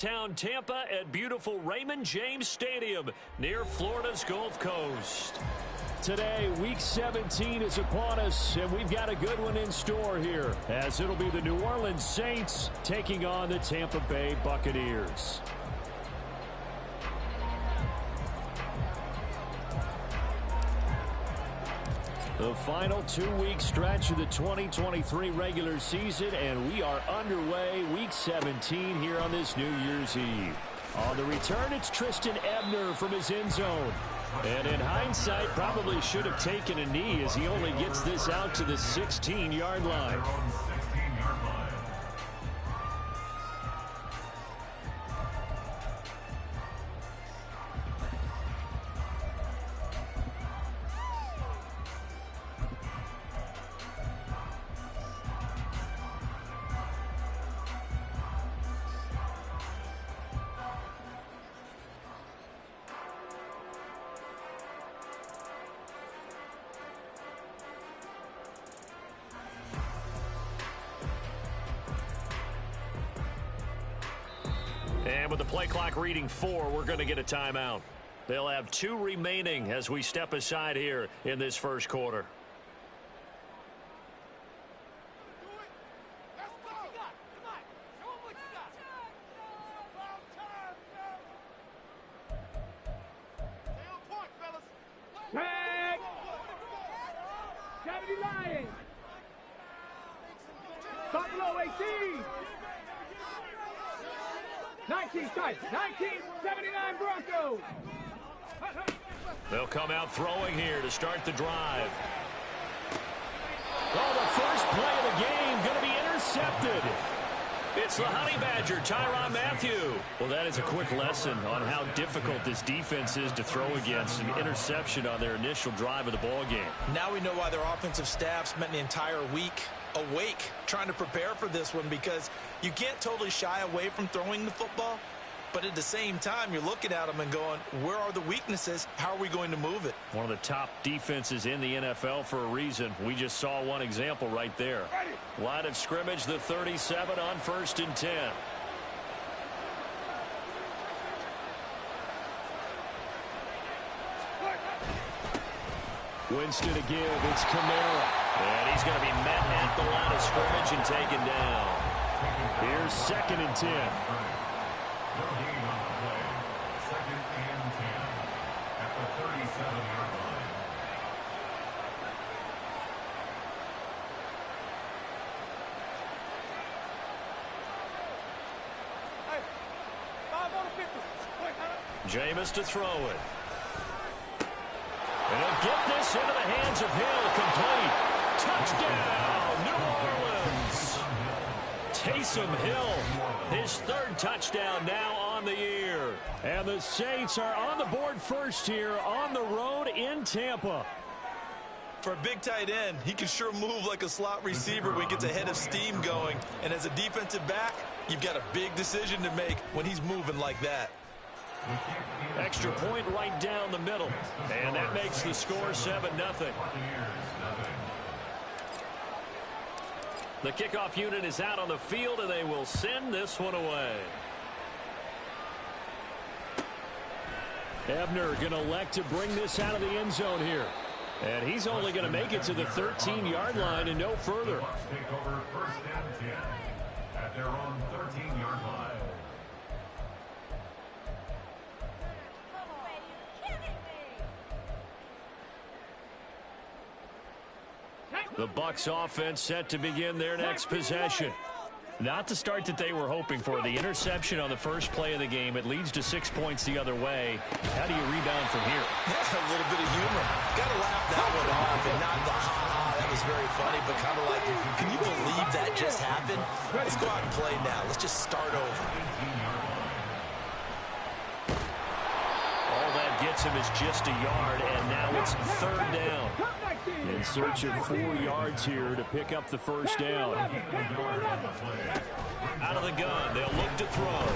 Town Tampa at beautiful Raymond James Stadium near Florida's Gulf Coast. Today, Week 17 is upon us, and we've got a good one in store here, as it'll be the New Orleans Saints taking on the Tampa Bay Buccaneers. The final 2-week stretch of the 2023 regular season, and we are underway Week 17 here on this New Year's Eve. On the return, it's Tristan Ebner from his end zone. And in hindsight, probably should have taken a knee as he only gets this out to the 16-yard line. And with the play clock reading 4, we're going to get a timeout. They'll have 2 remaining as we step aside here in this first quarter. Buffalo 18. 1979 Broncos. They'll come out throwing here to start the drive. Oh, the first play of the game going to be intercepted. It's the Honey Badger, Tyrann Mathieu. Well, that is a quick lesson on how difficult this defense is to throw against. An interception on their initial drive of the ball game. Now we know why their offensive staff spent the entire week awake trying to prepare for this one, because you can't totally shy away from throwing the football, but at the same time you're looking at them and going, where are the weaknesses? How are we going to move it? One of the top defenses in the NFL for a reason. We just saw one example right there. Line of scrimmage, the 37 on 1st and 10. Winston to give. It's Kamara. And he's going to be met at the line of scrimmage and taken down. Here's 2nd and 10. Jameis to throw it. And he'll get this into the hands of Hill. Complete. Touchdown, New Orleans. Taysom Hill, his 3rd touchdown now on the year. And the Saints are on the board first here on the road in Tampa. For a big tight end, he can sure move like a slot receiver when he gets a head of steam going. And as a defensive back, you've got a big decision to make when he's moving like that. Extra point right down the middle. And that makes the score 7-0. The kickoff unit is out on the field, and they will send this one away. Ebner going to elect to bring this out of the end zone here. And he's only going to make it to the 13-yard line and no further. Take over 1st and 10 at their own 13-yard line. The Bucs offense set to begin their next possession. Not the start that they were hoping for. The interception on the first play of the game. It leads to 6 points the other way. How do you rebound from here? That's a little bit of humor. Got to laugh that one off and not the ha-ha. That was very funny, but kind of like, can you believe that just happened? Let's go out and play now. Let's just start over. All that gets him is just a yard, and now it's 3rd down. In search of 4 yards here to pick up the first down. Out of the gun, they'll look to throw.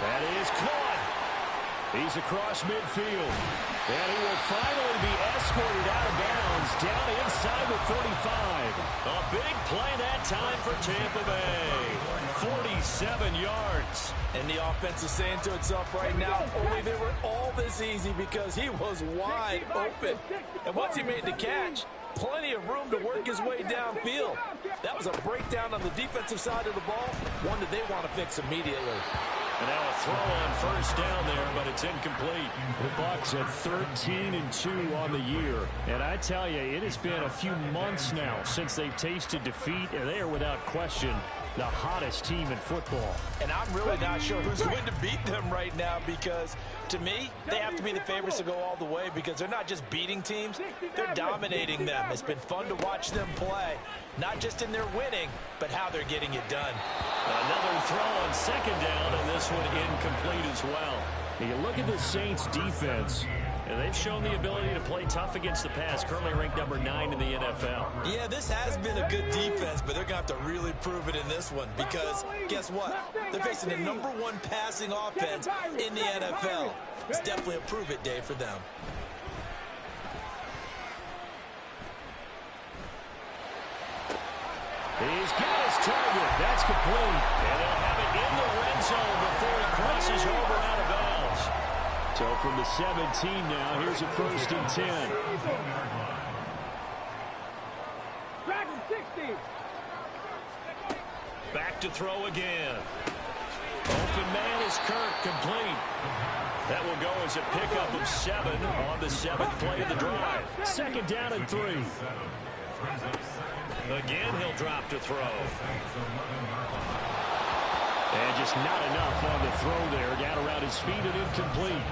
That is caught. He's across midfield. And he will finally be escorted out of bounds down inside the 35. A big play that time for Tampa Bay. 47 yards. And the offense is saying to itself right now, only they were all this easy because he was wide open. And once he made the catch, plenty of room to work his way downfield. That was a breakdown on the defensive side of the ball, one that they want to fix immediately. And now a throw on first down there, but it's incomplete. The Bucs at 13-2 on the year. And I tell you, it has been a few months now since they've tasted defeat, and they are without question the hottest team in football. And I'm really not sure who's going to beat them right now because, to me, they have to be the favorites to go all the way because they're not just beating teams, they're dominating them. It's been fun to watch them play, not just in their winning, but how they're getting it done. Another throw on second down, and this one incomplete as well. You look at the Saints defense, and they've shown the ability to play tough against the pass, currently ranked number 9 in the NFL. Yeah, this has been a good defense, but they're going to have to really prove it in this one because guess what? They're facing the #1 passing offense in the NFL. It's definitely a prove-it day for them. he's got his target. That's complete. And they'll have it in the red zone before he crosses over out of bounds. So from the 17 now, here's a 1st and 10. Dragon 60. Back to throw again. Open man is Kirk, complete. That will go as a pickup of 7 on the 7th play of the drive. 2nd down and 3. Again, he'll drop to throw. And just not enough on the throw there. Down around his feet and incomplete.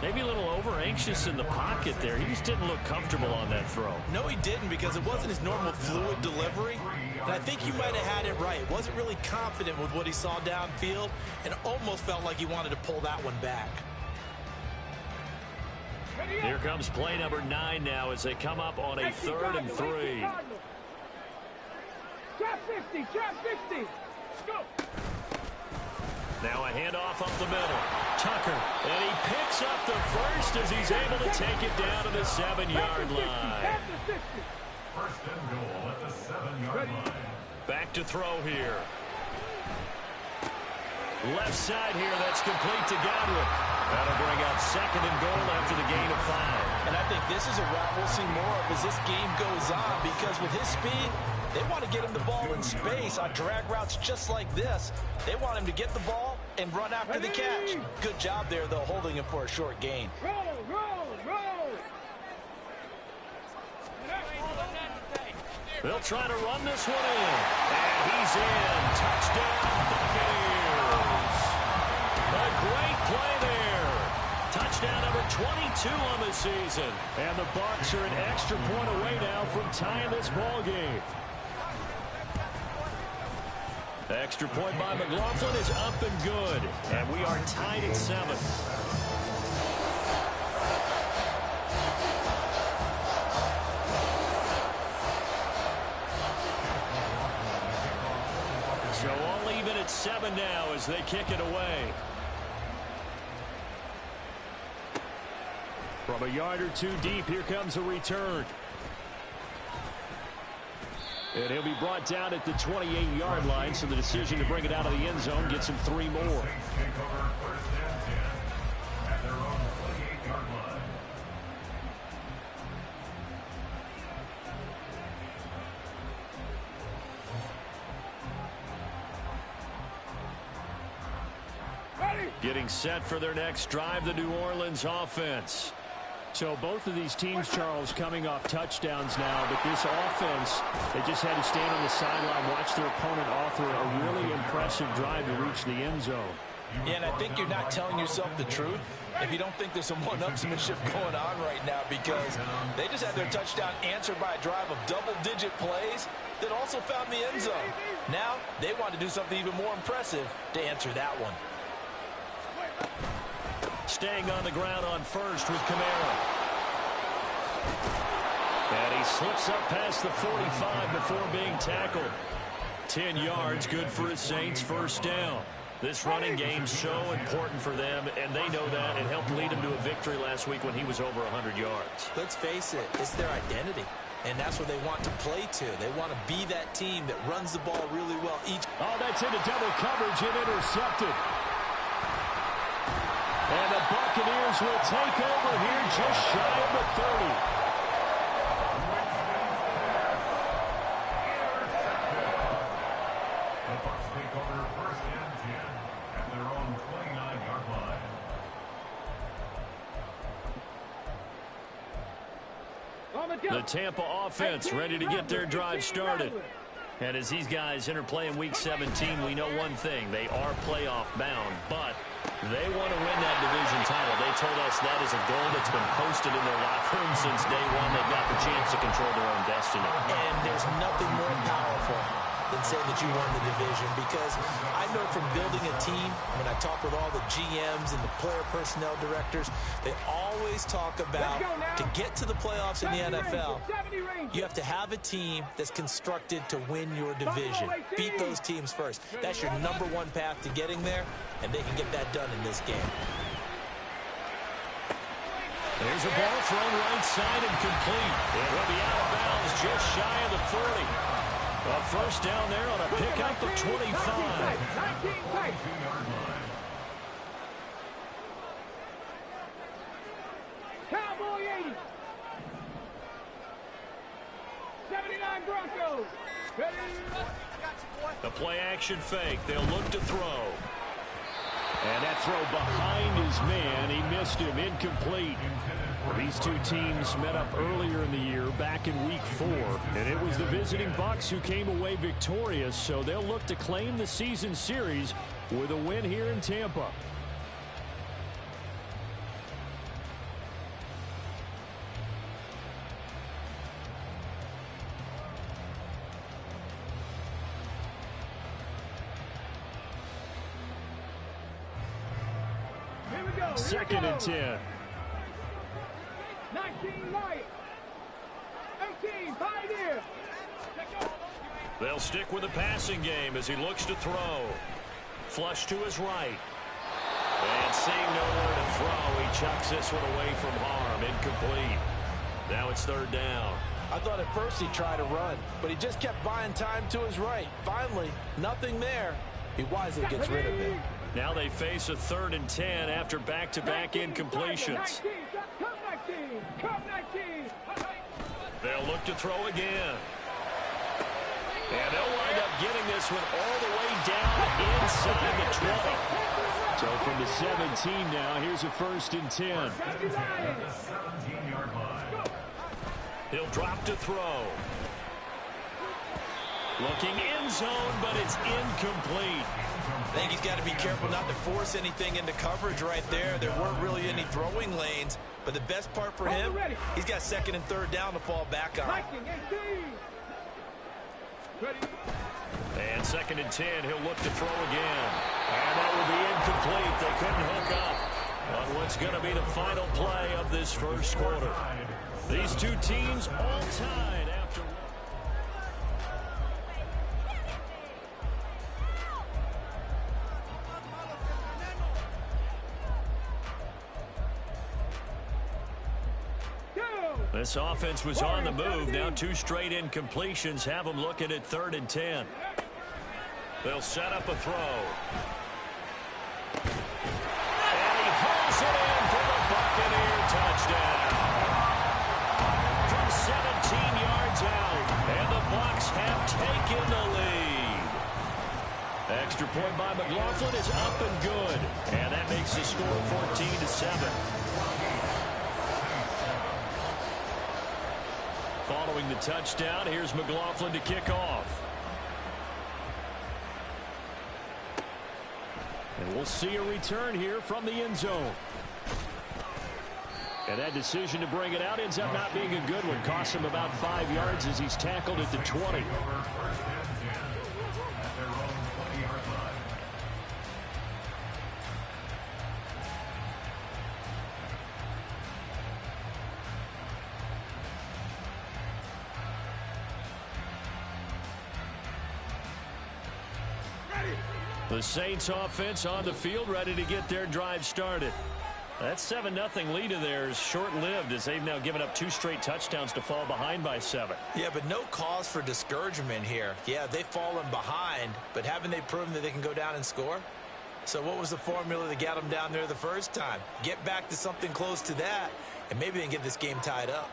Maybe a little over-anxious in the pocket there. He just didn't look comfortable on that throw. No, he didn't because it wasn't his normal fluid delivery. And I think you might have had it right. Wasn't really confident with what he saw downfield and almost felt like he wanted to pull that one back. Here comes play number 9 now as they come up on a 3rd and 3. Trap 50, trap 50. Go. Now a handoff up the middle. Tucker, and he picks up the first as he's able to take it down to the 7-yard line. First and goal at the 7-yard line. Back to throw here. Left side here, that's complete to Godwin. That'll bring up 2nd and goal after the gain of 5. And I think this is a route we'll see more of as this game goes on because with his speed, they want to get him the ball in space on drag routes just like this. They want him to get the ball and run after the catch. Good job there, though, holding him for a short gain. Roll, roll, roll. They'll try to run this one in. And he's in. Touchdown, Buccaneers. A great play there. Touchdown number 22 on the season. And the Bucs are an extra point away now from tying this ball game. Extra point by McLaughlin is up and good. And we are tied at 7. So all even at 7 now as they kick it away. From a yard or 2 deep, here comes a return. And he'll be brought down at the 28-yard line, so the decision to bring it out of the end zone gets him 3 more. Take over 1st and 10 at their own 28-yard line. Getting set for their next drive, the New Orleans offense. So both of these teams, Charles, coming off touchdowns now, but this offense, they just had to stand on the sideline, watch their opponent offer a really impressive drive to reach the end zone. Yeah, and I think you're not telling yourself the truth if you don't think there's some one-upsmanship going on right now because they just had their touchdown answered by a drive of double-digit plays that also found the end zone. Now they want to do something even more impressive to answer that one. Staying on the ground on first with Kamara. And he slips up past the 45 before being tackled. 10 yards, good for his Saints, 1st down. This running game's so important for them, and they know that. It helped lead them to a victory last week when he was over 100 yards. Let's face it, it's their identity, and that's what they want to play to. They want to be that team that runs the ball really well. Oh, that's into double coverage and intercepted. And the Buccaneers will take over here just shy of the 30. The Tampa offense ready to get their drive started. And as these guys enter play in Week 17, we know one thing. They are playoff bound, but they want to win that division title. They told us that is a goal that's been posted in their locker room since day one. They've got the chance to control their own destiny. And there's nothing more powerful than saying that you won the division, because I know from building a team, when I talk with all the GMs and the player personnel directors, they always talk about to get to the playoffs in the NFL, you have to have a team that's constructed to win your division. Beat those teams first. That's your number one path to getting there, and they can get that done in this game. There's a ball thrown right side and complete. It will be out of bounds just shy of the 40. A first down there on a pickup of 25. Cowboy 80. 79 Broncos. Ready? The play action fake. They'll look to throw. And that throw behind his man. He missed him. Incomplete. These two teams met up earlier in the year, back in Week 4, and it was the visiting Bucs who came away victorious, so they'll look to claim the season series with a win here in Tampa. Here we go. Second and 10. 19 Lions. 18 Pioneers. They'll stick with the passing game as he looks to throw. Flush to his right. And seeing nowhere to throw, he chucks this one away from harm. Incomplete. Now it's third down. I thought at first he'd try to run, but he just kept buying time to his right. Finally, nothing there. He wisely gets rid of it. Now they face a 3rd and 10 after back-to-back incompletions. They'll look to throw again. And they'll wind up getting this one all the way down inside the 20. So from the 17 now, here's a 1st and 10. He'll drop to throw. Looking end zone, but it's incomplete. I think he's got to be careful not to force anything into coverage right there. There weren't really any throwing lanes, but the best part for him, he's got 2nd and 3rd down to fall back on. And 2nd and 10, he'll look to throw again. And that will be incomplete. They couldn't hook up on what's going to be the final play of this first quarter. These two teams all tied after one. This offense was on the move. Now 2 straight incompletions have them looking at 3rd and 10. They'll set up a throw. And he hauls it in for the Buccaneer touchdown. From 17 yards out, and the Bucs have taken the lead. Extra point by McLaughlin is up and good. And that makes the score 14-7. Following the touchdown, here's McLaughlin to kick off. And we'll see a return here from the end zone. And that decision to bring it out ends up not being a good one. Costs him about 5 yards as he's tackled at the 20. The Saints offense on the field, ready to get their drive started. That 7-0 lead of theirs short-lived as they've now given up 2 straight touchdowns to fall behind by 7. Yeah, but no cause for discouragement here. Yeah, they've fallen behind, but haven't they proven that they can go down and score? So what was the formula that got them down there the first time? Get back to something close to that, and maybe they can get this game tied up.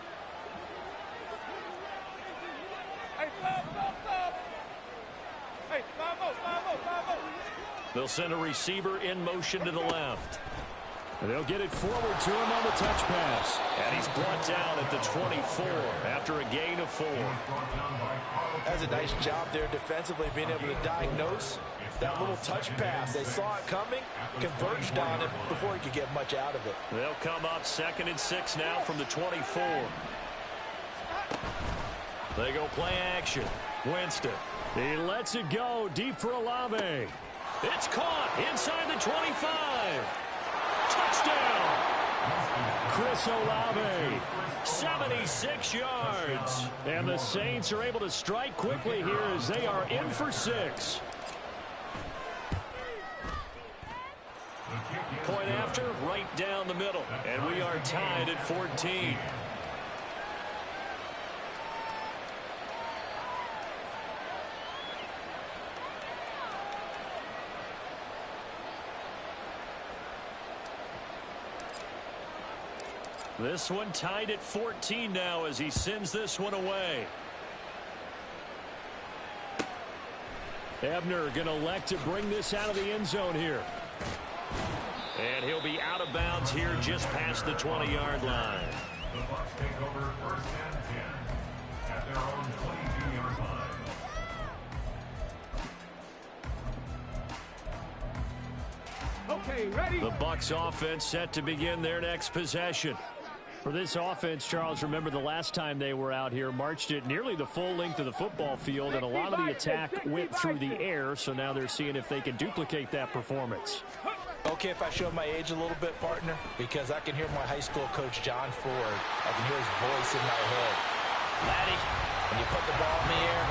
They'll send a receiver in motion to the left. And they'll get it forward to him on the touch pass. And he's brought down at the 24 after a gain of 4. That's a nice job there defensively, being able to diagnose that little touch pass. They saw it coming, converged on it before he could get much out of it. They'll come up 2nd and 6 now from the 24. They go play action. Winston. He lets it go deep for Olave. It's caught inside the 25. Touchdown. Chris Olave. 76 yards. And the Saints are able to strike quickly here as they are in for 6. Point after, right down the middle. And we are tied at 14. This one tied at 14 now as he sends this one away. Ebner going to elect to bring this out of the end zone here. And he'll be out of bounds here just past the 20-yard line. The Bucs take over 1st and 10 at their own 22-yard line. Okay, ready? The Bucs offense set to begin their next possession. For this offense, Charles, remember the last time they were out here, marched it nearly the full length of the football field, and a lot of the attack went through the air, so now they're seeing if they can duplicate that performance. Okay, if I show my age a little bit, partner, because I can hear my high school coach, John Ford. I can hear his voice in my head. Laddie, when you put the ball in the air,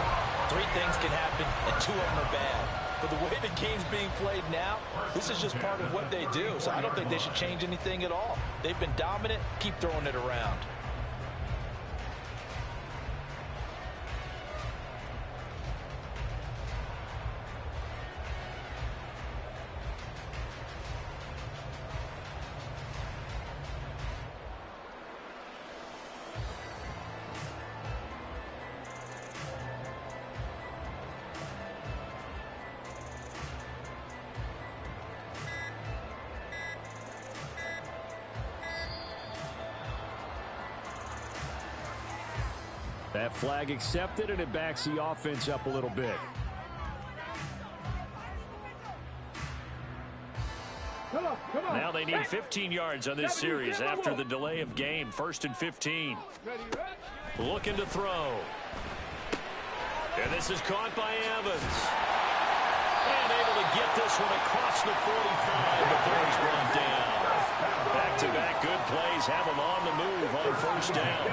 3 things can happen, and 2 of them are bad. But the way the game's being played now, this is just part of what they do. So I don't think they should change anything at all. They've been dominant. Keep throwing it around. That flag accepted, and it backs the offense up a little bit. Come on, come on. Now they need 15 yards on this series after the delay of game. 1st and 15. Ready, ready? Looking to throw. And this is caught by Evans. And able to get this one across the 45 before he's brought down. Back-to-back good plays have him on the move on 1st down.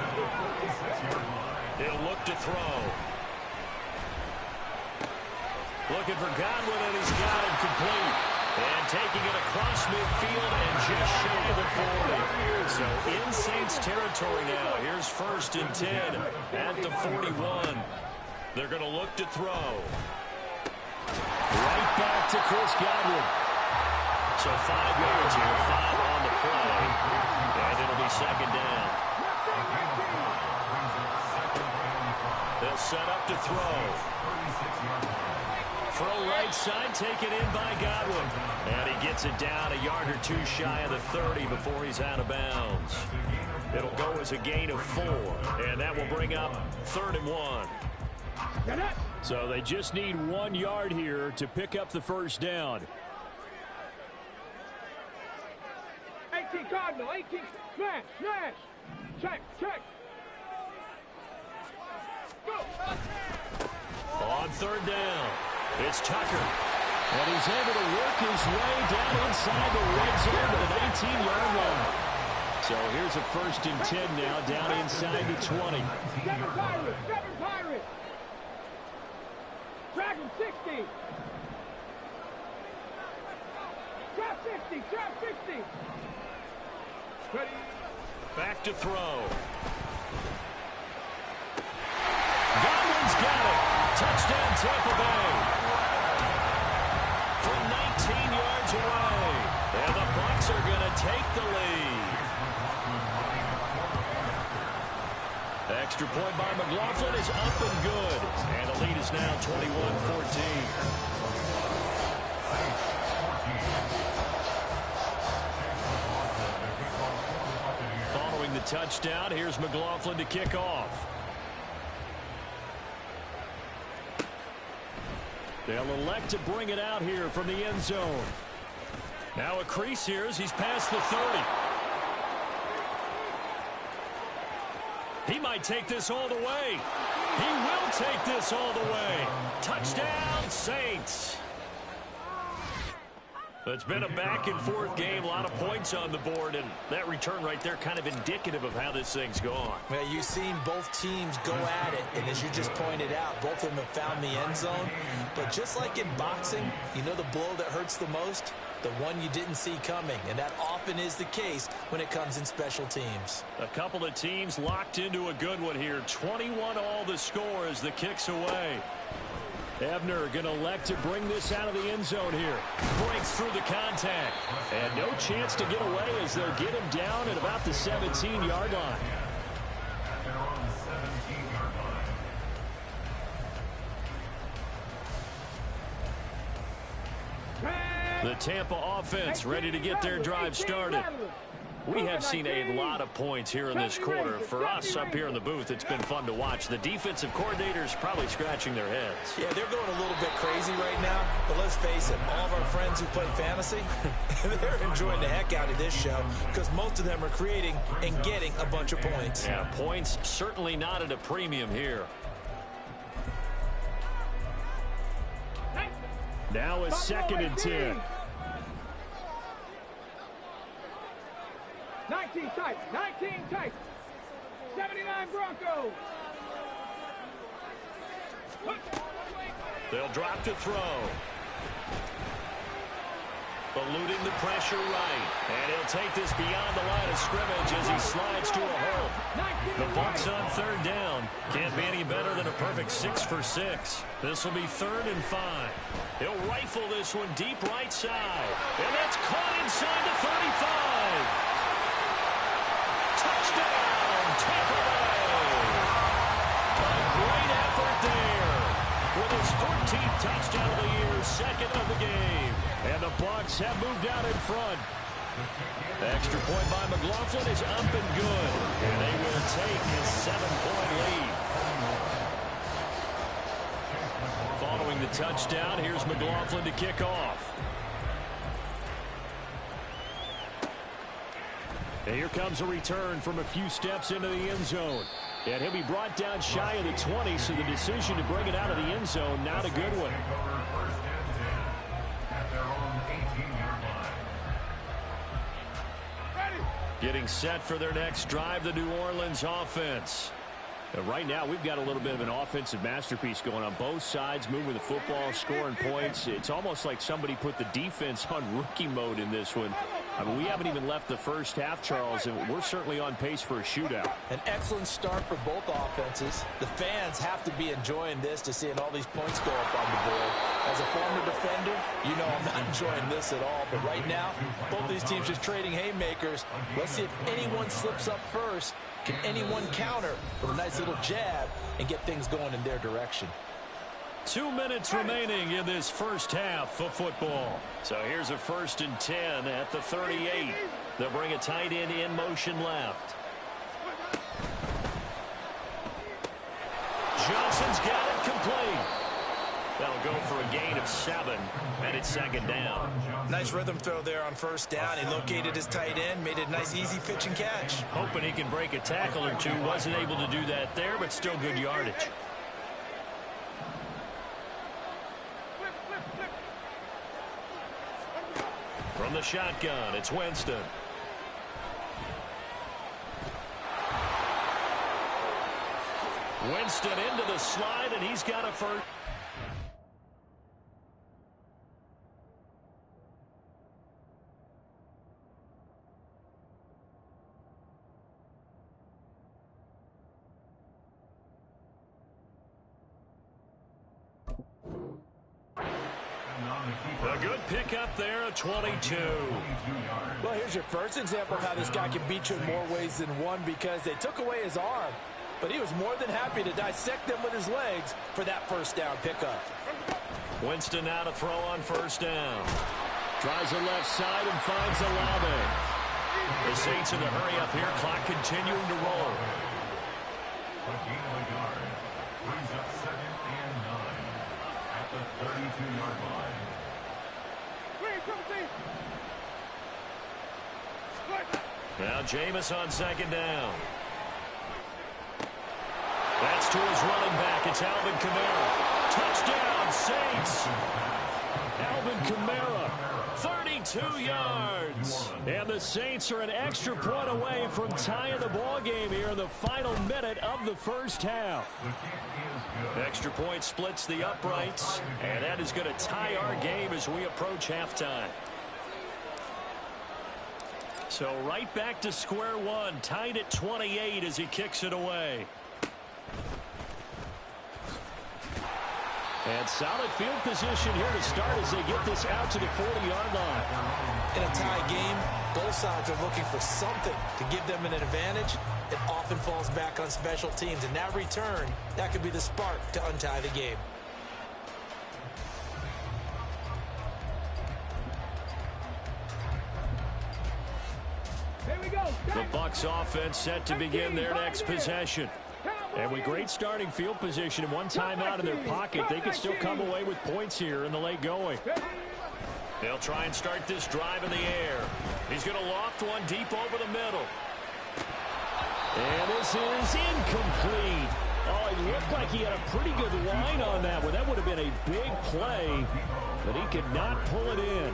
He'll look to throw. Looking for Godwin, and he's got it complete. And taking it across midfield and just shy of the 40. So in Saints territory now. Here's 1st and 10 at the 41. They're going to look to throw. Right back to Chris Godwin. So 5 yards here, 5 on the play. And it'll be 2nd down. They'll set up to throw. Throw right side, taken in by Godwin. And he gets it down a yard or 2 shy of the 30 before he's out of bounds. It'll go as a gain of 4. And that will bring up 3rd and 1. So they just need 1 yard here to pick up the 1st down. 18 Cardinal, 18, smash, smash. Check, check. Go. On 3rd down, it's Tucker. And he's able to work his way down inside the red zone to the 19-yard line. So here's a 1st and 10 now, down inside the 20. 7 Pirates, 7 Pirates. Dragon 60. 50, trap 50. Ready. Back to throw. Godwin's got it. Touchdown, Tampa Bay. From 19 yards away. And the Bucs are going to take the lead. Extra point by McLaughlin is up and good. And the lead is now 21-14. Following the touchdown, here's McLaughlin to kick off. They'll elect to bring it out here from the end zone. Now a crease here as he's past the 30. He might take this all the way. He will take this all the way. Touchdown, Saints. It's been a back-and-forth game, a lot of points on the board, and that return right there kind of indicative of how this thing's gone. Well, you've seen both teams go at it, and as you just pointed out, both of them have found the end zone. But just like in boxing, you know the blow that hurts the most? The one you didn't see coming, and that often is the case when it comes in special teams. A couple of teams locked into a good one here. 21-all the score as the kick's away. Ebner going to elect to bring this out of the end zone here. Breaks through the contact. And no chance to get away as they'll get him down at about the 17-yard line. They're on the 17-yard line. The Tampa offense ready to get their drive started. We have seen a lot of points here in this quarter. For us up here in the booth, it's been fun to watch. The defensive coordinators probably scratching their heads. Yeah, they're going a little bit crazy right now. But let's face it, all of our friends who play fantasy, they're enjoying the heck out of this show because most of them are creating and getting a bunch of points. Yeah, points certainly not at a premium here. Now a 2nd and 10. 19 tight, 19 tight. 79 Broncos. They'll drop to throw. Eluding the pressure right. And he'll take this beyond the line of scrimmage as he slides to a hole. The Bucs on 3rd down. Can't be any better than a perfect 6 for 6. This will be 3rd and 5. He'll rifle this one deep right side. And that's caught inside the 35. Touchdown, Tampa Bay. A great effort there. With his 14th touchdown of the year, 2nd of the game. And the Bucs have moved out in front. Extra point by McLaughlin is up and good. And they will take a 7-point lead. Following the touchdown, here's McLaughlin to kick off. And here comes a return from a few steps into the end zone. And he'll be brought down shy of the 20, so the decision to bring it out of the end zone, not a good one. Getting set for their next drive, the New Orleans offense. And right now, we've got a little bit of an offensive masterpiece going on both sides, moving the football, scoring points. It's almost like somebody put the defense on rookie mode in this one. I mean, we haven't even left the first half, Charles, and we're certainly on pace for a shootout. An excellent start for both offenses. The fans have to be enjoying this to seeing all these points go up on the board. As a former defender, you know I'm not enjoying this at all. But right now, both these teams just trading haymakers. Let's see if anyone slips up first. Can anyone counter with a nice little jab and get things going in their direction? 2 minutes remaining in this first half of football. So here's a 1st and 10 at the 38. They'll bring a tight end in motion left. Johnson's got it complete. That'll go for a gain of 7, and it's 2nd down. Nice rhythm throw there on 1st down. He located his tight end, made it a nice easy pitch and catch. Hoping he can break a tackle or two. Wasn't able to do that there, but still good yardage. From the shotgun, it's Winston. Winston into the slide, and he's got a first. pickup there, a 22. Well, here's your first example of how this guy can beat you in more ways than one, because they took away his arm, but he was more than happy to dissect them with his legs for that first down pickup. Winston now to throw on first down. Tries the left side and finds Olave. The Saints in a hurry up here. Clock continuing to roll. A gain of a yard. Brings up 2nd and 9 at the 32-yard line. Now Jameis on second down. That's to his running back. It's Alvin Kamara. Touchdown, Saints. Alvin Kamara, 32 yards. And the Saints are an extra point away from tying the ball game here in the final minute of the first half. Extra point splits the uprights, and that is going to tie our game as we approach halftime. So right back to square one, tied at 28 as he kicks it away. And solid field position here to start as they get this out to the 40-yard line. In a tie game, both sides are looking for something to give them an advantage. It often falls back on special teams, and that return, that could be the spark to untie the game. The Bucs offense set to begin their next possession. And with great starting field position and one timeout in their pocket, they could still come away with points here in the late going. They'll try and start this drive in the air. He's going to loft one deep over the middle. And this is incomplete. Oh, it looked like he had a pretty good line on that one. That would have been a big play, but he could not pull it in.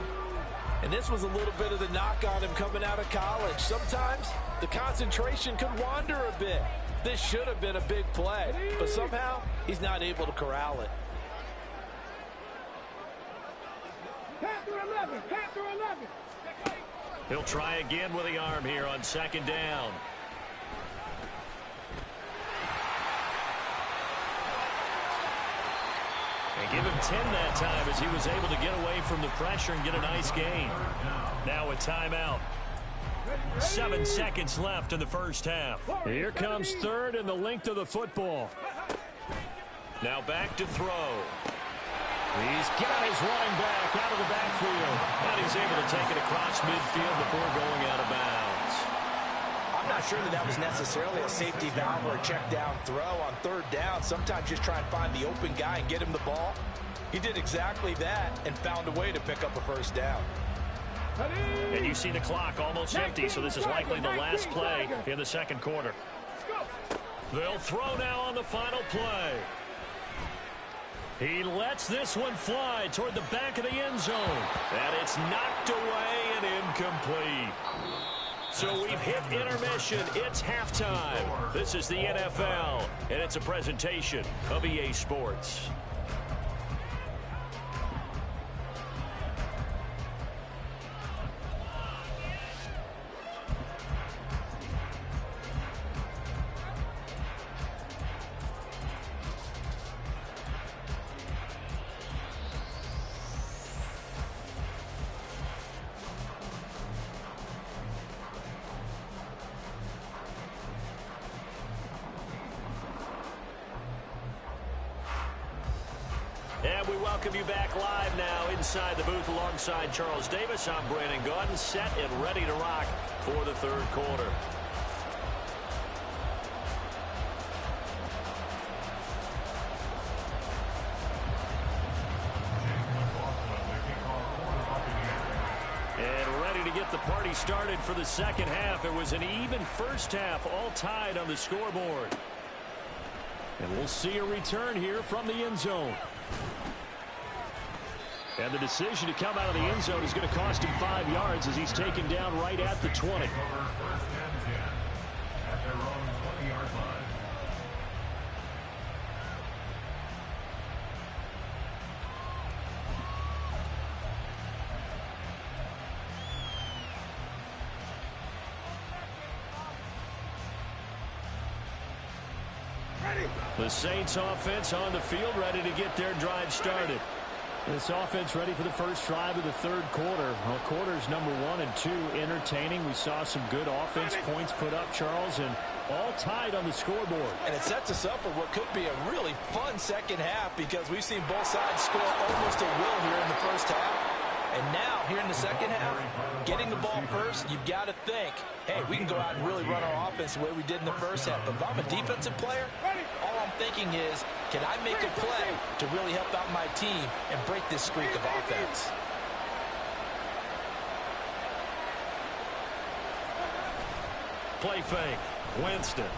And this was a little bit of the knock on him coming out of college. Sometimes the concentration could wander a bit. This should have been a big play, but somehow he's not able to corral it. He'll try again with the arm here on second down. And give him 10 that time as he was able to get away from the pressure and get a nice gain. Now a timeout. 7 seconds left in the first half. Here comes third and the length of the football. Now back to throw. He's got his running back out of the backfield. And he's able to take it across midfield before going out of bounds. I'm not sure that was necessarily a safety valve or a check down throw on third down. Sometimes just try and find the open guy and get him the ball. He did exactly that and found a way to pick up a first down. And you see the clock almost empty, so this is likely the last play in the second quarter. They'll throw now on the final play. He lets this one fly toward the back of the end zone. And it's knocked away and incomplete. So we've hit intermission. It's halftime. This is the NFL, and it's a presentation of EA Sports. And we welcome you back live now inside the booth alongside Charles Davis. I'm Brandon Gaudin, set and ready to rock for the third quarter. And ready to get the party started for the second half. It was an even first half, all tied on the scoreboard. And we'll see a return here from the end zone. And the decision to come out of the end zone is going to cost him 5 yards as he's taken down right at the 20. At their own 20-yard line. The Saints offense on the field ready to get their drive started. This offense ready for the first drive of the third quarter. Well, quarters number 1 and 2 entertaining. We saw some good offense points put up, Charles, and all tied on the scoreboard. And it sets us up for what could be a really fun second half because we've seen both sides score almost at will here in the first half. And now, here in the second half, getting the ball first, you've got to think, hey, we can go out and really run our offense the way we did in the first half. But if I'm a defensive player, all I'm thinking is, can I make a play to really help out my team and break this streak of offense? Play fake. Winston.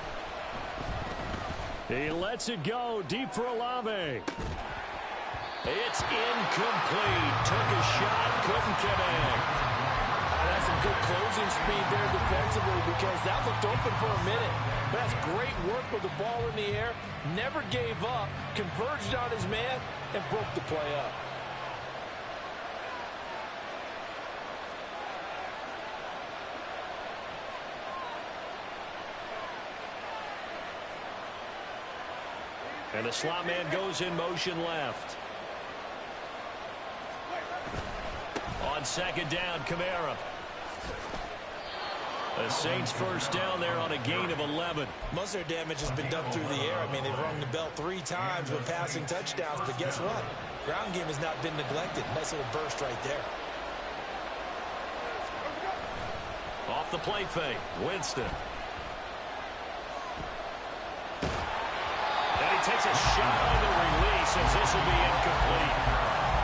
He lets it go deep for Olave. It's incomplete. Took a shot, couldn't connect. That's some good closing speed there defensively because that looked open for a minute. But that's great work with the ball in the air. Never gave up, converged on his man, and broke the play up. And the slot man goes in motion left. On second down, Kamara. The Saints first down there on a gain of 11. Most of their damage has been done through the air. I mean, they've rung the bell 3 times with passing touchdowns, but guess what? Ground game has not been neglected. Nice little burst right there. Off the play fake, Winston. And he takes a shot on the release as this will be incomplete.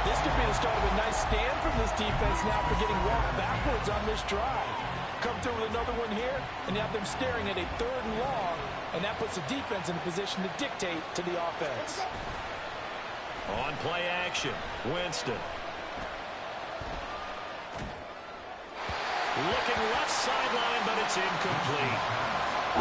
This could be the start of a nice stand from this defense now for getting walked backwards on this drive. Come through with another one here, and you have them staring at a 3rd and long, and that puts the defense in a position to dictate to the offense. On play action, Winston. Looking left sideline, but it's incomplete.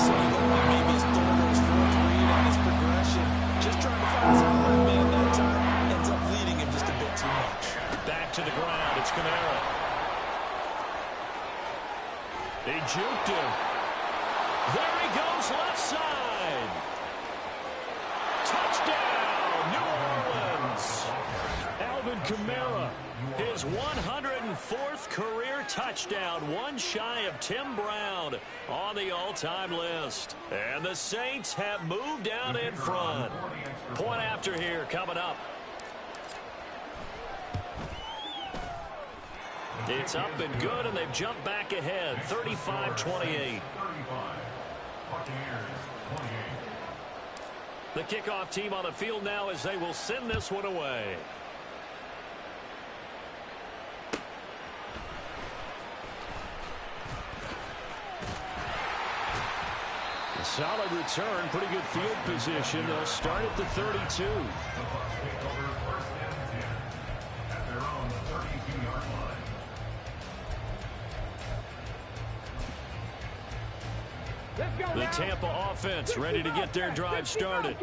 So he looked like maybe his 3rd or his 4th read on his progression. Just trying to find his own man that time. Ends up leading him just a bit too much. Back to the ground, it's Kamara. He juked him. There he goes, left side. Touchdown, New Orleans. Alvin Kamara. His 104th career touchdown, one shy of Tim Brown on the all-time list. And the Saints have moved out in front. Point after here coming up. It's up and good, and they've jumped back ahead, 35-28. The kickoff team on the field now as they will send this one away. A solid return, pretty good field position. They'll start at the 32. The Tampa offense ready to get their drive started.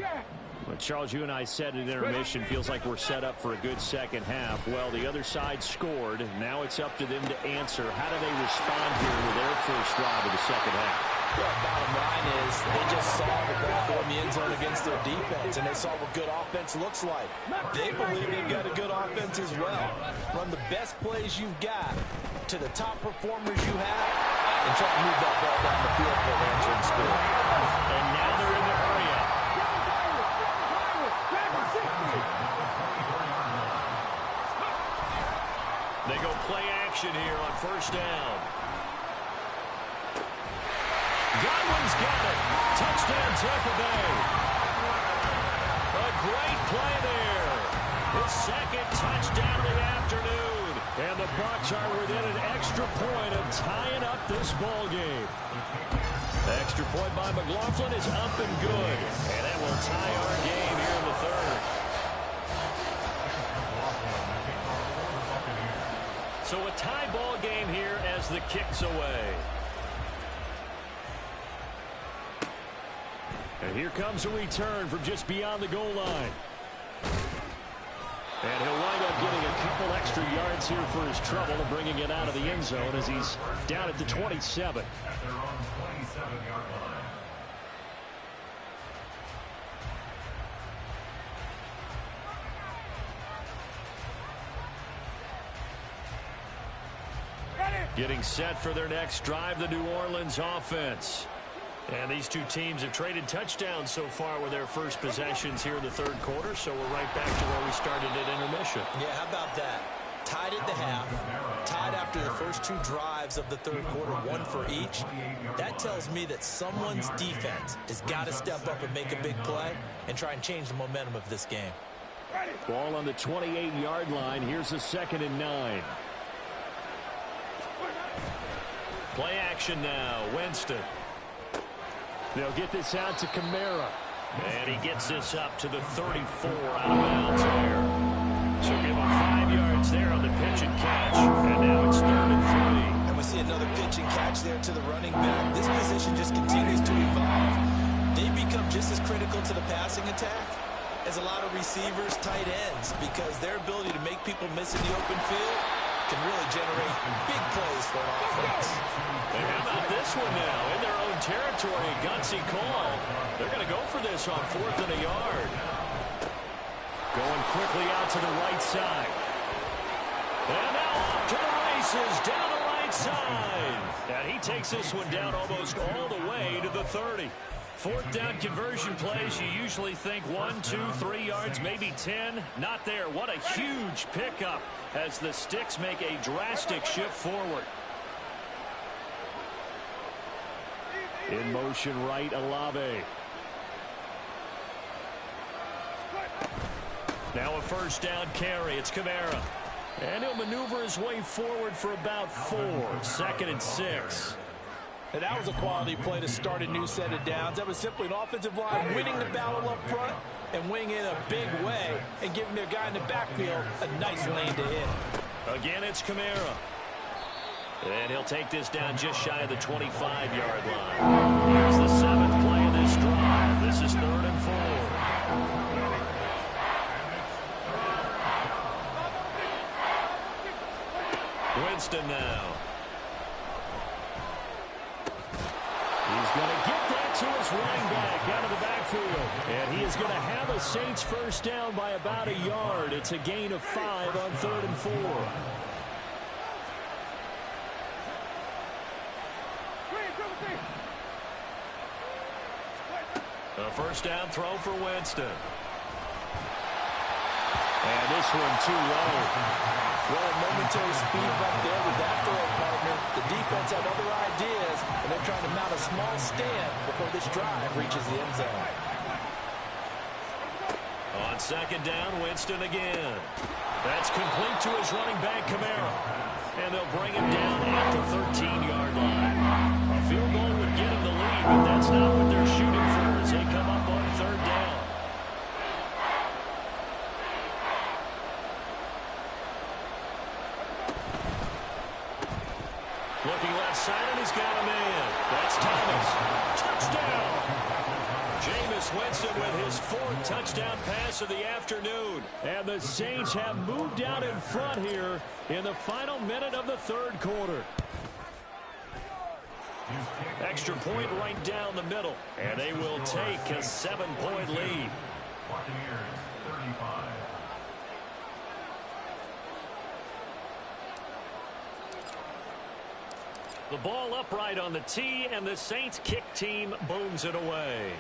But Charles, you and I said at intermission, feels like we're set up for a good second half. Well, the other side scored. Now it's up to them to answer. How do they respond here with their first drive of the second half? Well, bottom line is they just saw the ball go in the end zone against their defense, and they saw what good offense looks like. They believe they've got a good offense as well. Run the best plays you've got to the top performers you have, and try to move that ball down the field for an answering score. And now they're in the hurry-up. They go play action here on first down. Godwin's got it. Touchdown, Tampa Bay. A great play there. His second touchdown of the afternoon. And the Bucs are within an extra point of tying up this ball game. The extra point by McLaughlin is up and good. And that will tie our game here in the third. So a tie ball game here as the kick's away. And here comes a return from just beyond the goal line. And he'll wind up getting a couple extra yards here for his trouble and bringing it out of the end zone as he's down at the 27. At their own 27-yard line. Getting set for their next drive, the New Orleans offense. And these two teams have traded touchdowns so far with their first possessions here in the third quarter, so we're right back to where we started at intermission. Yeah, how about that? Tied at the half, tied after the first two drives of the third quarter, one for each. That tells me that someone's defense has got to step up and make a big play and try and change the momentum of this game. Ball on the 28-yard line. Here's a 2nd and 9. Play action now. Winston. They'll get this out to Kamara. And he gets this up to the 34 out of bounds there. So give him 5 yards there on the pitch and catch. And now it's 3rd and 3. And we see another pitch and catch there to the running back. This position just continues to evolve. They become just as critical to the passing attack as a lot of receivers, tight ends, because their ability to make people miss in the open field can really generate big plays for an offense. And how about this one now? In their own territory, a gutsy call. They're going to go for this on 4th and a yard. Going quickly out to the right side. And now off to the races, down the right side. And he takes this one down almost all the way to the 30. 4th down conversion plays, you usually think 1, 2, 3 yards, maybe 10. Not there. What a huge pickup as the Sticks make a drastic shift forward. In motion right, Olave. Now a 1st down carry. It's Kamara. And he'll maneuver his way forward for about 4. 2nd and 6. And that was a quality play to start a new set of downs. That was simply an offensive line winning the battle up front and winning in a big way and giving their guy in the backfield a nice lane to hit. Again, it's Kamara. And he'll take this down just shy of the 25-yard line. Here's the 7th play of this drive. This is 3rd and 4. Winston now. He's going to get that to his running back out of the backfield. And he is going to have a Saints 1st down by about a yard. It's a gain of 5 on 3rd and 4. A 1st down throw for Winston. And this one too low. Well, a momentary speed up there with that throw, partner. The defense had other ideas, and they're trying to mount a small stand before this drive reaches the end zone. On 2nd down, Winston again. That's complete to his running back, Kamara. And they'll bring him down at the 13-yard line. A field goal would get him the lead, but that's not what they're shooting for as they come up on 3rd down. Looking left side, and he's got a man. That's Thomas. Touchdown! Jameis Winston with his 4th touchdown pass of the afternoon. And the Saints have moved out in front here in the final minute of the 3rd quarter. Extra point right down the middle. And they will take a 7-point lead. Buccaneers 35. The ball upright on the tee, and the Saints kick team booms it away.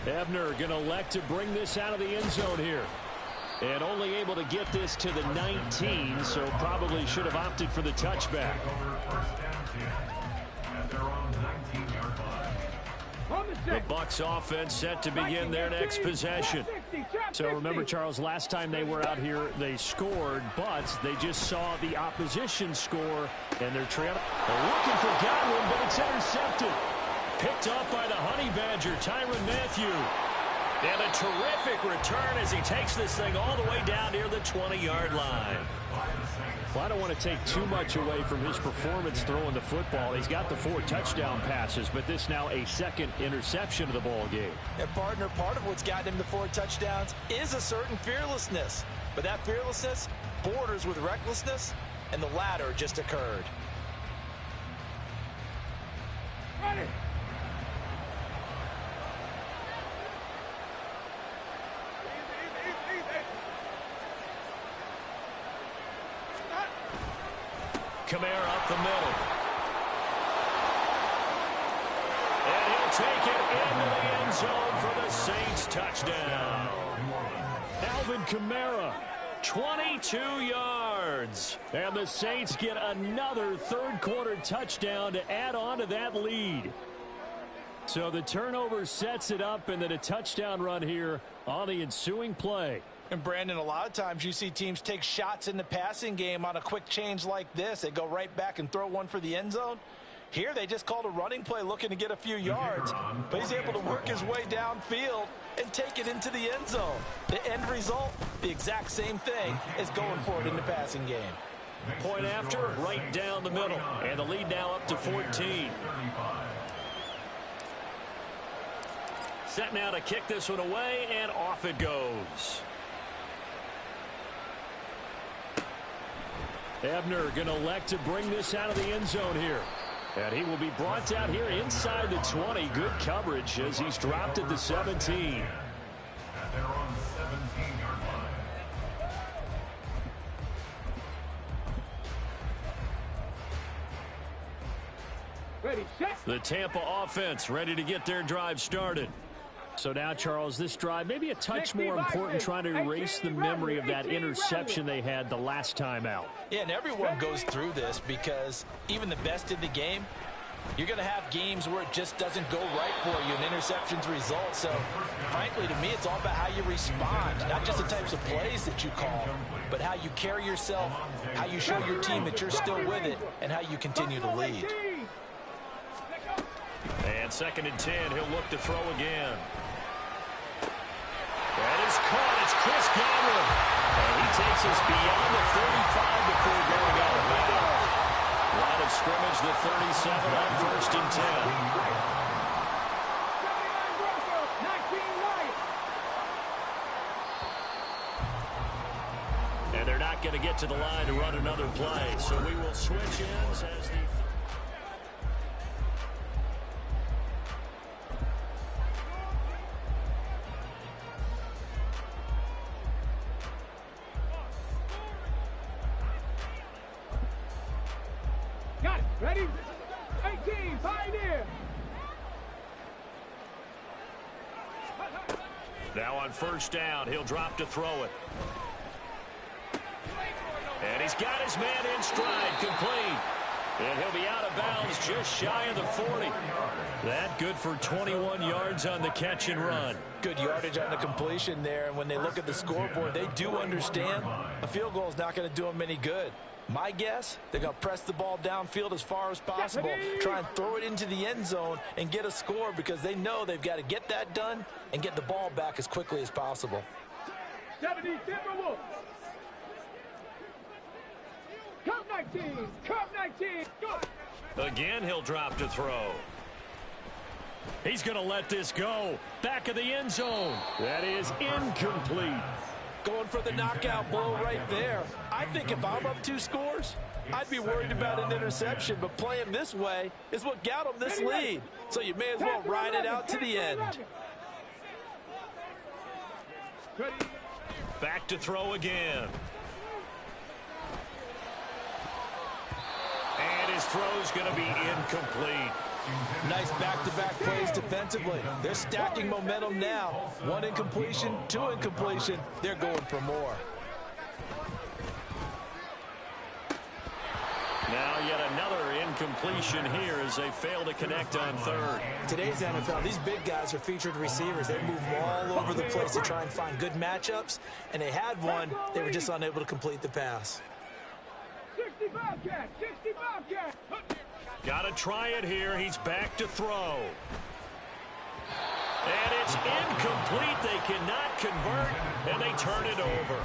Ebner going to elect to bring this out of the end zone here. And only able to get this to the 19, so probably should have opted for the touchback. The Bucs offense set to begin their next possession. So remember, Charles, last time they were out here, they scored, but they just saw the opposition score, and they're trailing. They're looking for Godwin, but it's intercepted. Picked off by the Honey Badger, Tyrann Mathieu. And a terrific return as he takes this thing all the way down near the 20-yard line. Well, I don't want to take too much away from his performance throwing the football. He's got the 4 touchdown passes, but this now a 2nd interception of the ball game. And, partner, part of what's gotten him the 4 touchdowns is a certain fearlessness. But that fearlessness borders with recklessness, and the latter just occurred. Ready. Easy. Kamara up the middle. And he'll take it into the end zone for the Saints touchdown. Alvin Kamara, 22 yards. And the Saints get another third-quarter touchdown to add on to that lead. So the turnover sets it up, and then a touchdown run here on the ensuing play. And Brandon, a lot of times you see teams take shots in the passing game on a quick change like this. They go right back and throw one for the end zone. Here they just called a running play looking to get a few yards, but he's able to work his way downfield and take it into the end zone. The end result, the exact same thing as going for it in the passing game. Point after, right down the middle, and the lead now up to 14. Set now to kick this one away, and off it goes. Ebner going to elect to bring this out of the end zone here. And he will be brought out here inside the 20. Good coverage as he's dropped at the 17. At their own 17-yard line. Ready, set. The Tampa offense ready to get their drive started. So now, Charles, this drive maybe a touch more important, trying to erase the memory of that interception they had the last time out. Yeah, and everyone goes through this because even the best in the game, you're going to have games where it just doesn't go right for you, and interceptions result. So, frankly, to me, it's all about how you respond, not just the types of plays that you call, but how you carry yourself, how you show your team that you're still with it, and how you continue to lead. And 2nd and 10, he'll look to throw again. That is caught. It's Chris Godwin. And he takes us beyond the 35 before going out of bounds. Line of scrimmage, the 37 on 1st and 10. And they're not going to get to the line to run another play. So we will switch ends as the... Got it. Ready? 18, Pioneer. Now on 1st down, he'll drop to throw it. And he's got his man in stride, complete. And he'll be out of bounds just shy of the 40. That good for 21 yards on the catch and run. Good yardage on the completion there, and when they look at the scoreboard, they do understand a field goal is not going to do them any good. My guess, they're going to press the ball downfield as far as possible, try and throw it into the end zone and get a score because they know they've got to get that done and get the ball back as quickly as possible. 70 Timberwolves. Cup 19. Cup 19. Go. Again, he'll drop to throw. He's going to let this go. Back of the end zone. That is incomplete. Going for the knockout blow right there. I think if I'm up 2 scores, I'd be worried about an interception, but playing this way is what got them this lead. So you may as well ride it out to the end. Back to throw again. And his throw's going to be incomplete. Nice back-to-back plays defensively. They're stacking momentum now. 1 incompletion, 2 incompletion. They're going for more. Now yet another incompletion here as they fail to connect on 3rd. Today's NFL, these big guys are featured receivers. They move all over the place to try and find good matchups, and they had one. They were just unable to complete the pass. 65 catch. 65 catch. Got to try it here. He's back to throw. And it's incomplete. They cannot convert, and they turn it over.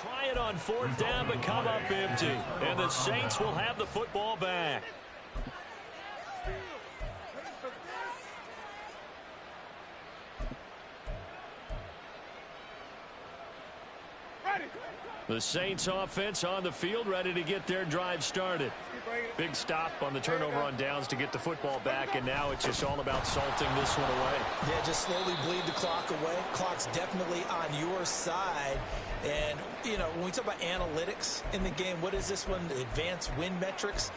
Try it on 4th down, but come up empty. And the Saints will have the football back. The Saints offense on the field, ready to get their drive started. Big stop on the turnover on downs to get the football back, and now it's just all about salting this one away. Yeah, just slowly bleed the clock away. Clock's definitely on your side. And, you know, when we talk about analytics in the game, what is this one? Advanced win metrics?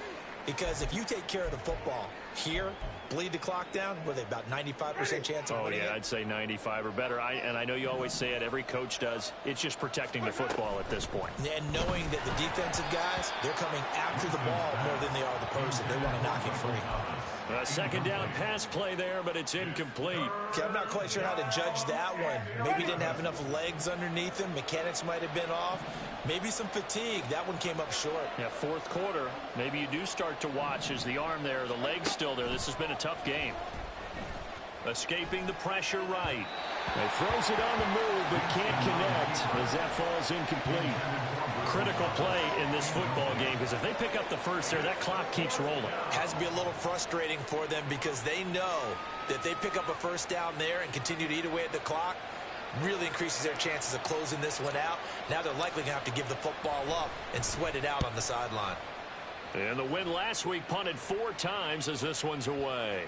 Because if you take care of the football here, bleed the clock down, were they about 95% chance of winning? Oh, yeah, I'd say 95 or better. And I know you always say it, every coach does. It's just protecting the football at this point. And knowing that the defensive guys, they're coming after the ball more than they are the person. They want to knock it free. A second down pass play there, but it's incomplete. Okay, I'm not quite sure how to judge that one. Maybe he didn't have enough legs underneath him. Mechanics might have been off. Maybe some fatigue. That one came up short. Yeah, fourth quarter. Maybe you do start to watch as the arm there, the leg's still there. This has been a tough game. Escaping the pressure right. He throws it on the move, but can't connect as that falls incomplete. Critical play in this football game, because if they pick up the first there, that clock keeps rolling. Has to be a little frustrating for them because they know that they pick up a first down there and continue to eat away at the clock, really increases their chances of closing this one out. Now they're likely going to have to give the football up and sweat it out on the sideline. And the win last week punted 4 times as this one's away.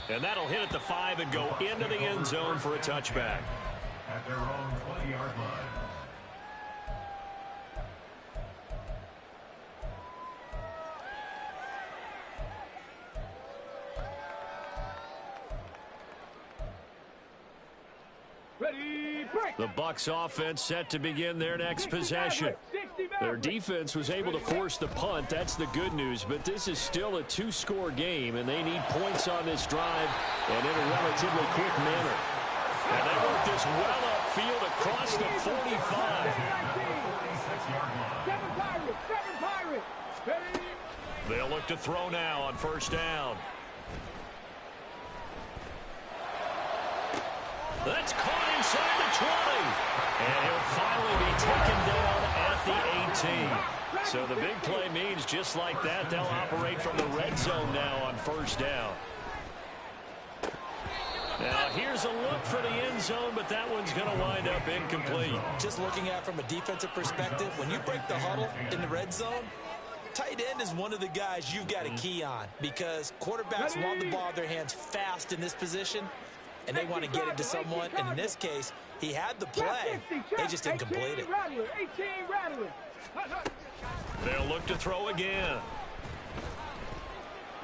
And that'll hit at the 5 and go into the end zone for a touchback. At their own 20-yard line. The Bucs offense set to begin their next possession. Their defense was able to force the punt. That's the good news. But this is still a 2-score game, and they need points on this drive and in a relatively quick manner. And they work this well upfield across the 45. They'll look to throw now on first down. That's caught inside the 20. And he'll finally be taken down at the 18. So the big play means just like that, they'll operate from the red zone now on first down. Now here's a look for the end zone, but that one's going to wind up incomplete. Just looking at it from a defensive perspective, when you break the huddle in the red zone, tight end is one of the guys you've got to key on because quarterbacks want the ball in their hands fast in this position, and they want to get it to someone. And in this case, he had the play. They just didn't complete it. They'll look to throw again.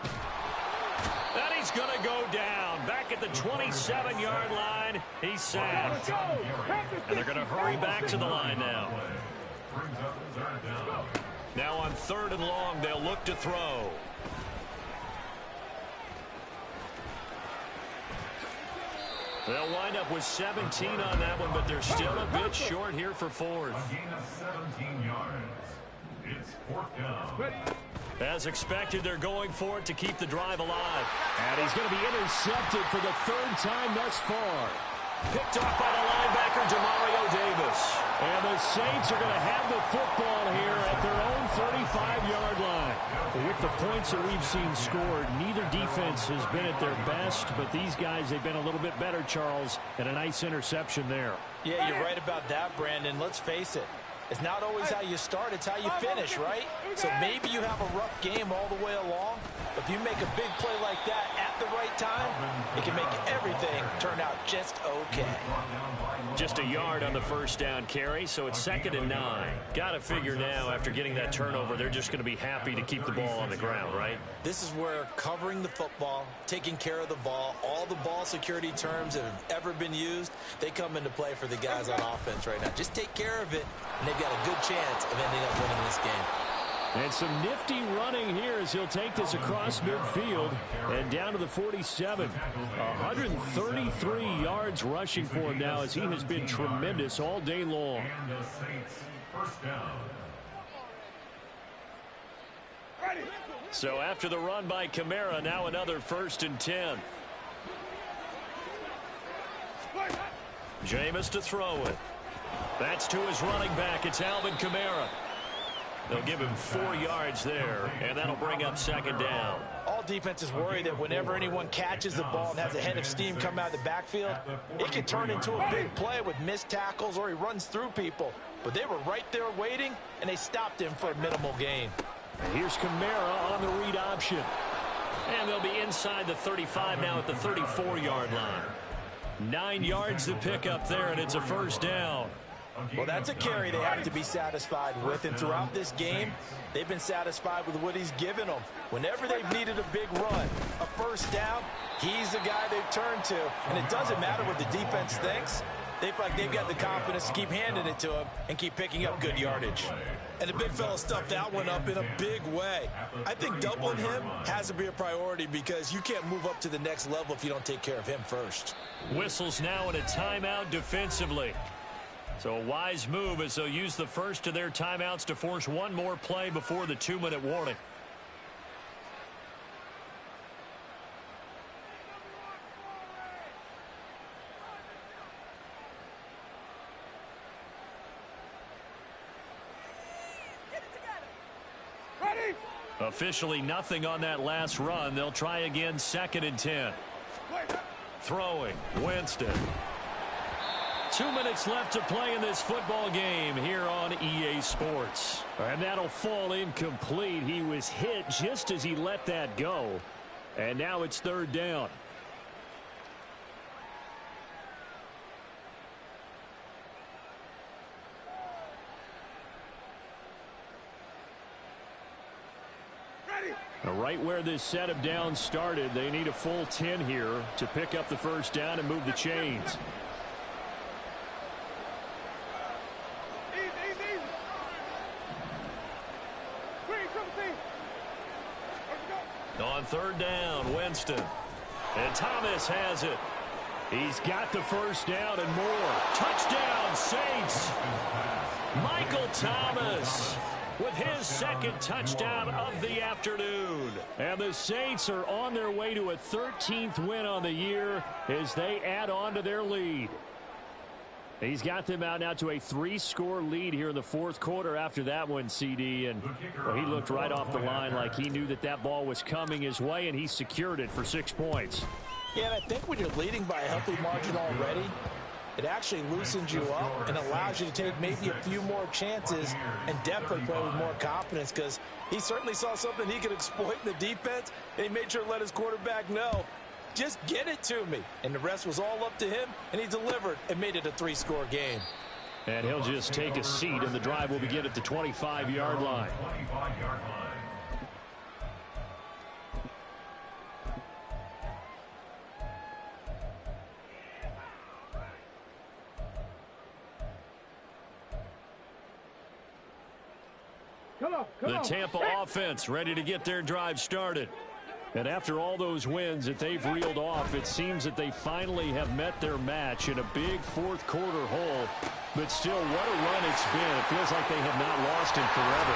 And he's going to go down. Back at the 27-yard line, he's sacked. And they're going to hurry back to the line now. Now on 3rd and long, they'll look to throw. They'll wind up with 17 on that one, but they're still a bit short here for 4th. A gain of 17 yards. It's 4th down. As expected, they're going for it to keep the drive alive. And he's going to be intercepted for the 3rd time thus far. Picked off by the linebacker, Demario Davis. And the Saints are going to have the football here at their own 35-yard line. With the points that we've seen scored, neither defense has been at their best, but these guys, they've been a little bit better, Charles, and a nice interception there. Yeah, you're right about that, Brandon. Let's face it. It's not always how you start, it's how you finish, right? So maybe you have a rough game all the way along, but if you make a big play like that at the right time, it can make everything turn out just okay. Just a yard on the first down carry, so it's 2nd and 9. Got to figure now, after getting that turnover, they're just going to be happy to keep the ball on the ground, right? This is where covering the football, taking care of the ball, all the ball security terms that have ever been used, they come into play for the guys on offense right now. Just take care of it, and they've got a good chance of ending up winning this game. And some nifty running here as he'll take this across midfield and down to the 47. 133 yards rushing for him now as he has been tremendous all day long. And the Saints, 1st down. So after the run by Kamara, now another 1st and 10. Jameis to throw it. That's to his running back. It's Alvin Kamara. They'll give him 4 yards there, and that'll bring up 2nd down. All defenses worry that whenever anyone catches the ball and has a head of steam come out of the backfield, it can turn into a big play with missed tackles or he runs through people. But they were right there waiting, and they stopped him for a minimal gain. And here's Kamara on the read option. And they'll be inside the 35 now at the 34-yard line. 9 yards to pick up there, and it's a first down. Well, that's a carry they have to be satisfied with. And throughout this game, they've been satisfied with what he's given them. Whenever they've needed a big run, a first down, he's the guy they've turned to. And it doesn't matter what the defense thinks. They feel like they've got the confidence to keep handing it to him and keep picking up good yardage. And the big fella stuffed that one up in a big way. I think doubling him has to be a priority because you can't move up to the next level if you don't take care of him first. Whistles now in a timeout defensively. So a wise move as they'll use the first of their timeouts to force one more play before the 2-minute warning. Officially nothing on that last run. They'll try again, 2nd and 10. Throwing, Winston. 2 minutes left to play in this football game here on EA Sports. And that'll fall incomplete. He was hit just as he let that go. And now it's 3rd down. Right where this set of downs started, they need a full 10 here to pick up the first down and move the chains. On 3rd down, Winston. And Thomas has it. He's got the first down and more. Touchdown, Saints. Michael Thomas with his 2nd touchdown of the afternoon. And the Saints are on their way to a 13th win on the year as they add on to their lead. He's got them out now to a 3-score lead here in the 4th quarter after that one, CD. And well, he looked right off the line like he knew that that ball was coming his way, and he secured it for 6 points. Yeah, and I think when you're leading by a healthy margin already, it actually loosens you up and allows you to take maybe a few more chances and definitely play with more confidence because he certainly saw something he could exploit in the defense, and he made sure to let his quarterback know, just get it to me. And the rest was all up to him, and he delivered and made it a 3-score game. And he'll just take a seat, and the drive will begin at the 25-yard line. The Tampa offense ready to get their drive started. And after all those wins that they've reeled off, it seems that they finally have met their match in a big 4th quarter hole. But still, what a run it's been. It feels like they have not lost in forever.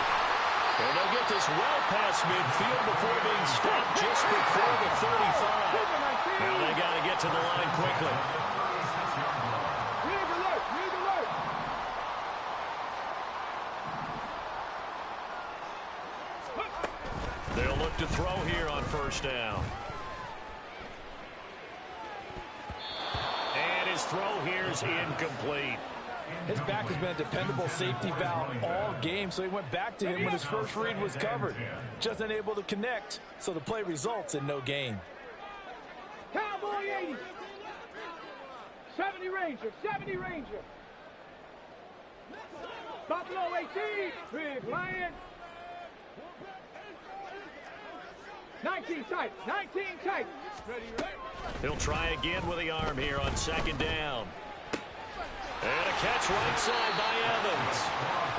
And they'll get this well past midfield before being stopped just before the 35. Now they got to get to the line quickly. They'll look to throw here on 1st down. And his throw here is incomplete. His back has been a dependable safety valve all game, so he went back to him when his first read was covered. Just unable to connect, so the play results in no gain. Cowboy 80. 70 Ranger, 70 Ranger. Buffalo 18, Big Lion. 19 tight, 19 tight. Ready. He'll try again with the arm here on 2nd down. And a catch right side by Evans.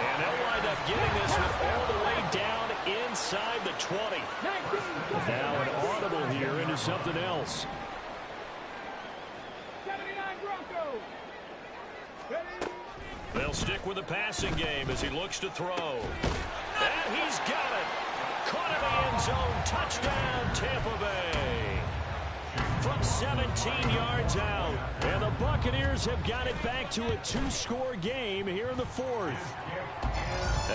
And they'll wind up getting this one all the way down inside the 20. Now an audible here into something else. 79 Broncos. Ready. They'll stick with the passing game as he looks to throw. And he's got it. Caught in the end zone. Touchdown, Tampa Bay. From 17 yards out. And the Buccaneers have got it back to a 2-score game here in the 4th.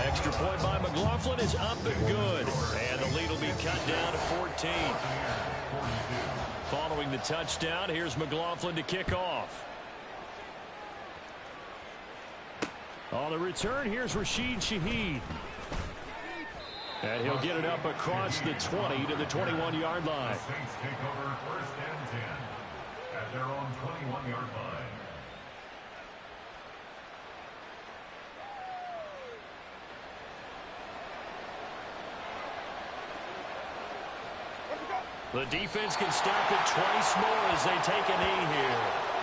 Extra point by McLaughlin is up and good. And the lead will be cut down to 14. Following the touchdown, here's McLaughlin to kick off. On the return, here's Rashid Shaheed. And he'll get it up across the 20 to the 21-yard line. The Saints take over 1st and 10 at their own 21-yard line. The defense can stop it twice more as they take a knee here.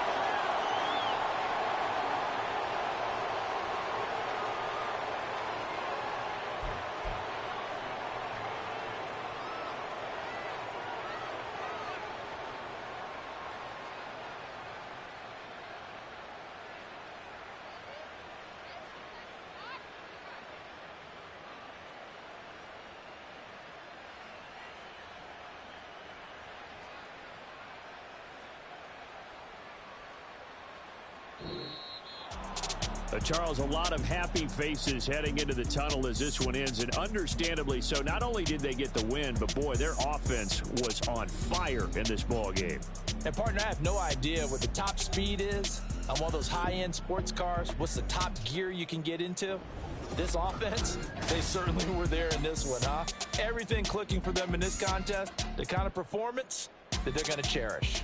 Charles, a lot of happy faces heading into the tunnel as this one ends, and understandably so. Not only did they get the win, but boy, their offense was on fire in this ball game. And partner, I have no idea what the top speed is on one of those high-end sports cars. What's the top gear you can get into? This offense, they certainly were there in this one, huh? Everything clicking for them in this contest, the kind of performance that they're going to cherish.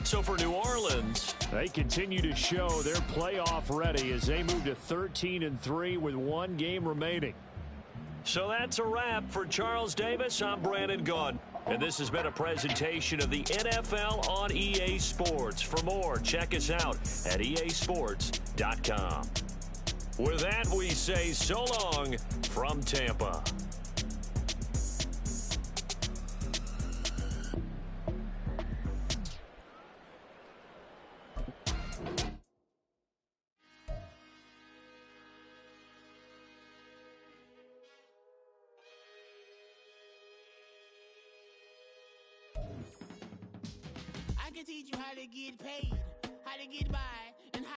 So for New Orleans, they continue to show they're playoff ready as they move to 13-3 with one game remaining. So that's a wrap for Charles Davis. I'm Brandon Gunn. And this has been a presentation of the NFL on EA Sports. For more, check us out at easports.com. With that, we say so long from Tampa. I can teach you how to get paid, how to get by.